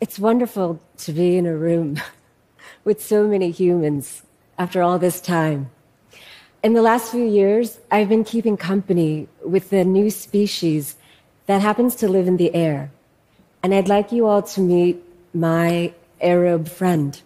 It's wonderful to be in a room with so many humans after all this time. In the last few years, I've been keeping company with the new species that happens to live in the air. And I'd like you all to meet my Arab friend.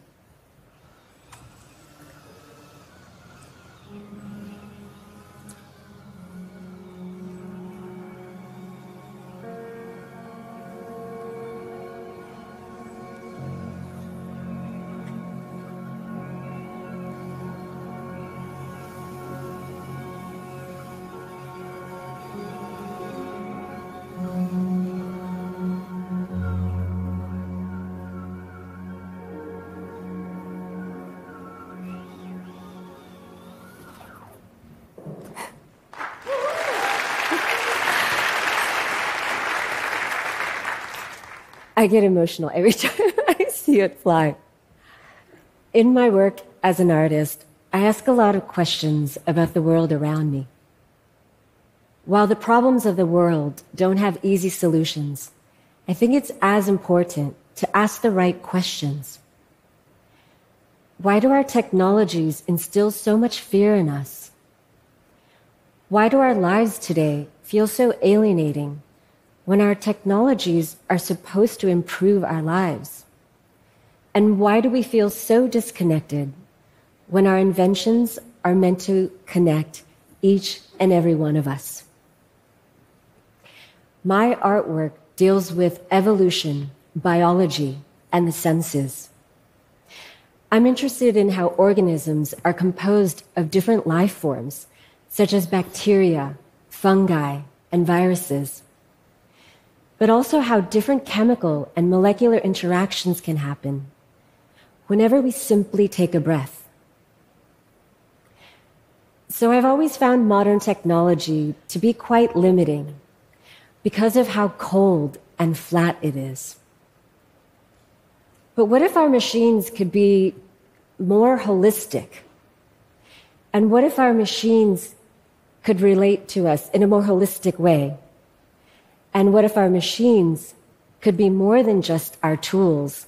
I get emotional every time I see it fly. In my work as an artist, I ask a lot of questions about the world around me. While the problems of the world don't have easy solutions, I think it's as important to ask the right questions. Why do our technologies instill so much fear in us? Why do our lives today feel so alienating when our technologies are supposed to improve our lives? And why do we feel so disconnected when our inventions are meant to connect each and every one of us? My artwork deals with evolution, biology, and the senses. I'm interested in how organisms are composed of different life forms, such as bacteria, fungi, and viruses, but also how different chemical and molecular interactions can happen whenever we simply take a breath. So I've always found modern technology to be quite limiting because of how cold and flat it is. But what if our machines could be more holistic? And what if our machines could relate to us in a more holistic way? And what if our machines could be more than just our tools,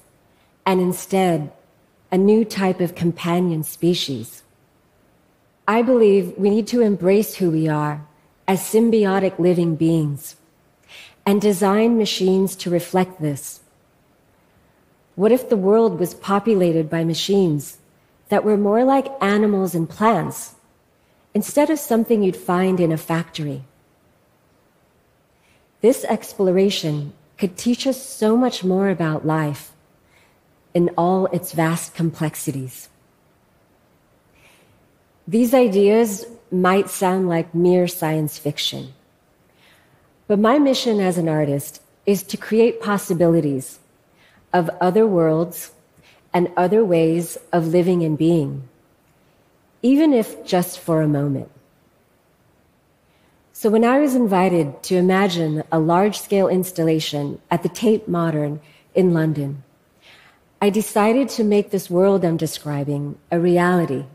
and instead a new type of companion species? I believe we need to embrace who we are as symbiotic living beings and design machines to reflect this. What if the world was populated by machines that were more like animals and plants instead of something you'd find in a factory? This exploration could teach us so much more about life in all its vast complexities. These ideas might sound like mere science fiction, but my mission as an artist is to create possibilities of other worlds and other ways of living and being, even if just for a moment. So when I was invited to imagine a large-scale installation at the Tate Modern in London, I decided to make this world I'm describing a reality.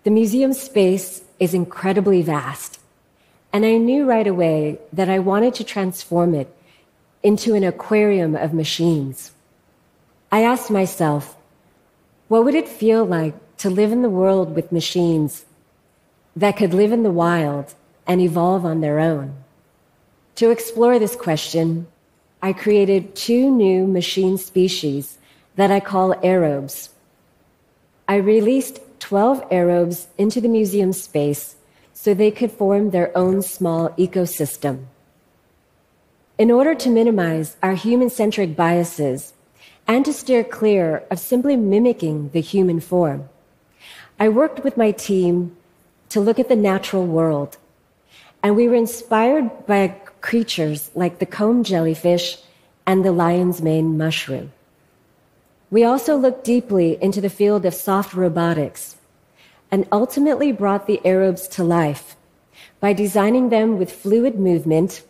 The museum space is incredibly vast, and I knew right away that I wanted to transform it into an aquarium of machines. I asked myself, what would it feel like to live in the world with machines that could live in the wild and evolve on their own? To explore this question, I created 2 new machine species that I call aerobes. I released 12 aerobes into the museum space so they could form their own small ecosystem. In order to minimize our human-centric biases and to steer clear of simply mimicking the human form, I worked with my team to look at the natural world, and we were inspired by creatures like the comb jellyfish and the lion's mane mushroom. We also looked deeply into the field of soft robotics and ultimately brought the aerobes to life by designing them with fluid movement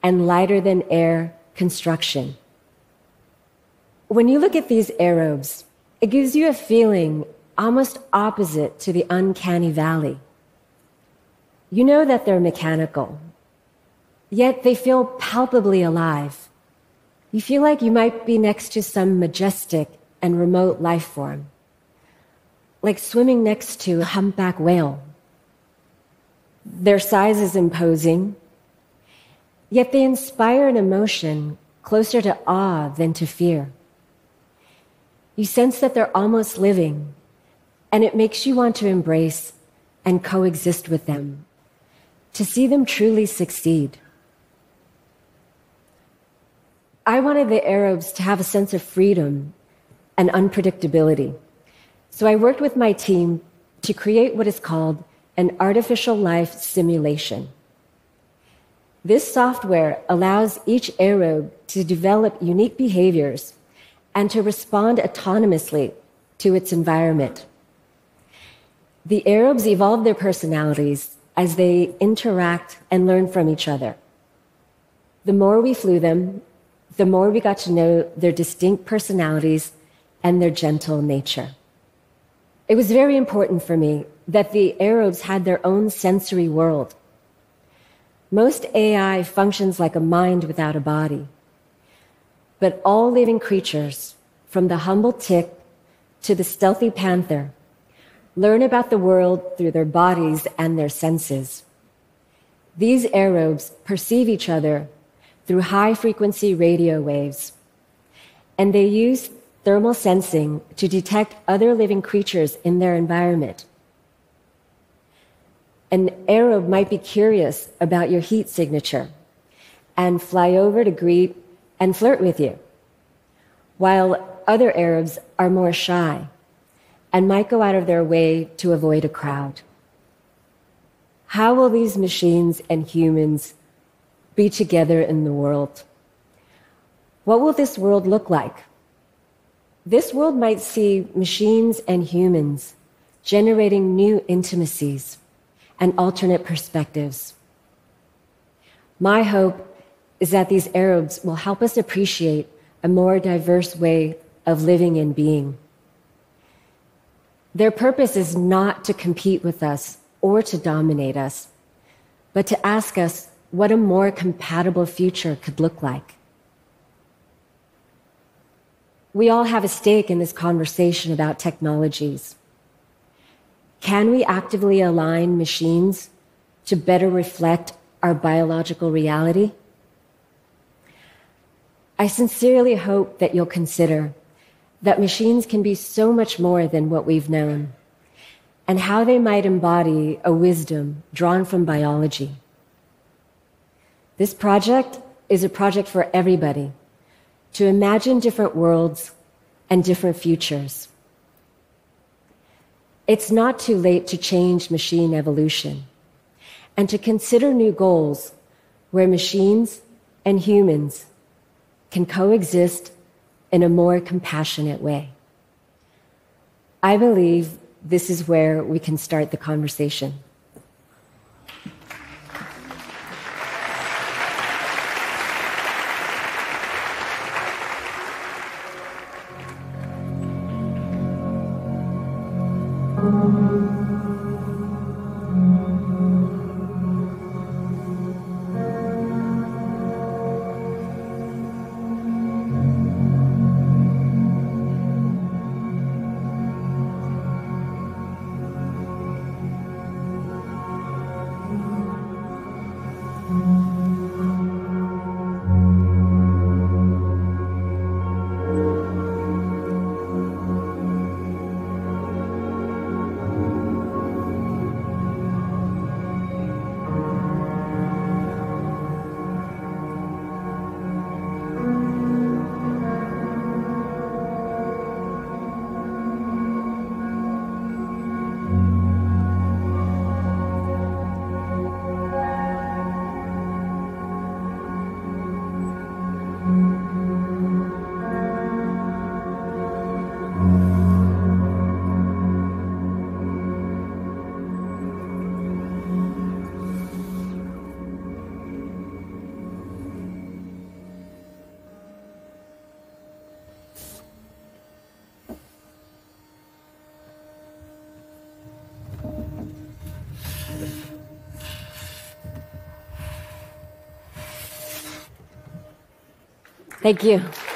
and lighter-than-air construction. When you look at these aerobes, it gives you a feeling almost opposite to the uncanny valley. You know that they're mechanical, yet they feel palpably alive. You feel like you might be next to some majestic and remote life form, like swimming next to a humpback whale. Their size is imposing, yet they inspire an emotion closer to awe than to fear. You sense that they're almost living, and it makes you want to embrace and coexist with them, to see them truly succeed. I wanted the Arabs to have a sense of freedom and unpredictability. So I worked with my team to create what is called an artificial life simulation. This software allows each Arab to develop unique behaviors and to respond autonomously to its environment. The Arabs evolve their personalities as they interact and learn from each other. The more we flew them, the more we got to know their distinct personalities and their gentle nature. It was very important for me that the Arabs had their own sensory world. Most AI functions like a mind without a body. But all living creatures, from the humble tick to the stealthy panther, learn about the world through their bodies and their senses. These Arabs perceive each other through high-frequency radio waves, and they use thermal sensing to detect other living creatures in their environment. An Arab might be curious about your heat signature and fly over to greet and flirt with you, while other Arabs are more shy and might go out of their way to avoid a crowd. How will these machines and humans be together in the world? What will this world look like? This world might see machines and humans generating new intimacies and alternate perspectives. My hope is that these Arabs will help us appreciate a more diverse way of living and being. Their purpose is not to compete with us or to dominate us, but to ask us what a more compatible future could look like. We all have a stake in this conversation about technologies. Can we actively align machines to better reflect our biological reality? I sincerely hope that you'll consider that machines can be so much more than what we've known, and how they might embody a wisdom drawn from biology. This project is a project for everybody to imagine different worlds and different futures. It's not too late to change machine evolution and to consider new goals where machines and humans can coexist in a more compassionate way. I believe this is where we can start the conversation. Thank you.